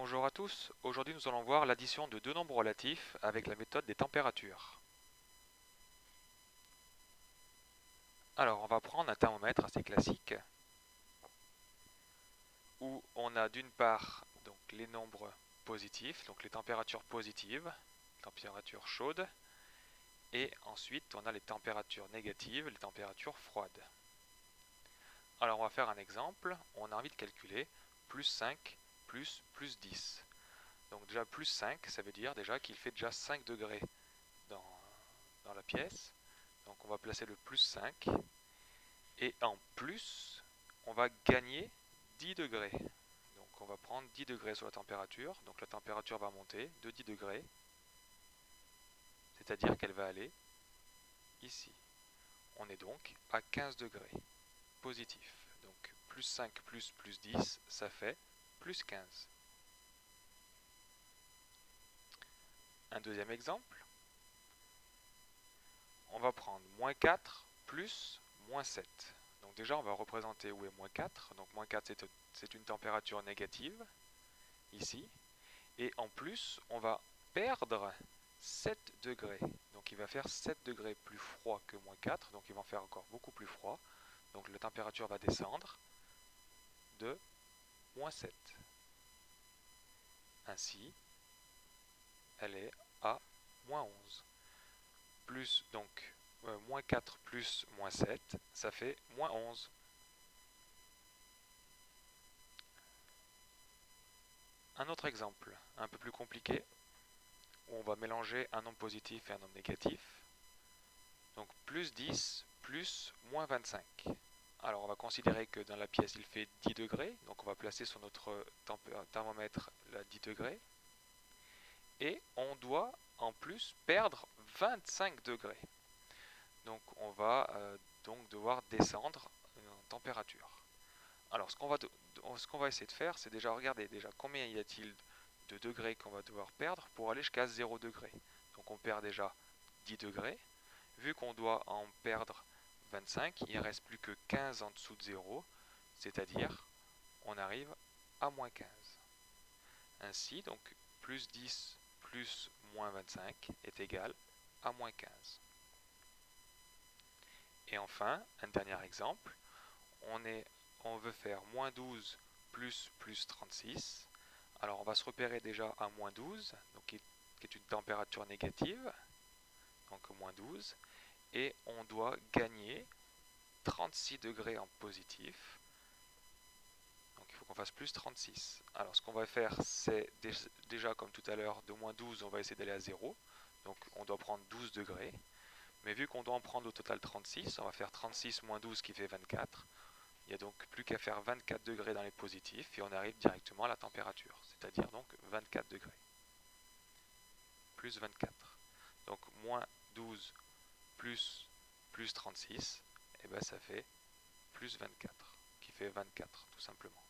Bonjour à tous, aujourd'hui nous allons voir l'addition de deux nombres relatifs avec la méthode des températures. Alors on va prendre un thermomètre assez classique où on a d'une part donc, les nombres positifs, donc les températures positives, températures chaudes, et ensuite on a les températures négatives, les températures froides. Alors on va faire un exemple, on a envie de calculer plus 5 plus 10. Donc déjà plus 5, ça veut dire déjà qu'il fait déjà 5 degrés dans la pièce. Donc on va placer le plus 5. Et en plus, on va gagner 10 degrés. Donc on va prendre 10 degrés sur la température. Donc la température va monter de 10 degrés. C'est-à-dire qu'elle va aller ici. On est donc à 15 degrés. Positif. Donc plus 5 plus 10, ça fait plus 15. Un deuxième exemple. On va prendre moins 4 plus moins 7. Donc déjà, on va représenter où est moins 4. Donc moins 4, c'est une température négative, ici. Et en plus, on va perdre 7 degrés. Donc il va faire 7 degrés plus froid que moins 4. Donc il va en faire encore beaucoup plus froid. Donc la température va descendre de moins 7. Ainsi, elle est à moins 11. Plus donc moins 4 plus moins 7, ça fait moins 11. Un autre exemple, un peu plus compliqué, où on va mélanger un nombre positif et un nombre négatif. Donc plus 10 plus moins 25. Alors on va considérer que dans la pièce il fait 10 degrés, donc on va placer sur notre thermomètre la 10 degrés. Et on doit en plus perdre 25 degrés. Donc on va donc devoir descendre en température. Alors ce qu'on va essayer de faire, c'est déjà regarder déjà combien y a-t-il de degrés qu'on va devoir perdre pour aller jusqu'à 0 degré. Donc on perd déjà 10 degrés. Vu qu'on doit en perdre 25, il ne reste plus que 15 en dessous de 0, c'est-à-dire on arrive à moins 15. Ainsi, donc plus 10 plus moins 25 est égal à moins 15. Et enfin, un dernier exemple, on veut faire moins 12 plus 36. Alors on va se repérer déjà à moins 12, donc qui est une température négative, donc moins 12, et on doit gagner 36 degrés en positif, donc il faut qu'on fasse plus 36. Alors ce qu'on va faire, c'est déjà comme tout à l'heure, de moins 12, on va essayer d'aller à 0, donc on doit prendre 12 degrés, mais vu qu'on doit en prendre au total 36, on va faire 36 moins 12 qui fait 24. Il n'y a donc plus qu'à faire 24 degrés dans les positifs et on arrive directement à la température, c'est-à-dire donc 24 degrés. Plus 24. Donc moins 12 plus 36, et ben ça fait plus 24, qui fait 24 tout simplement.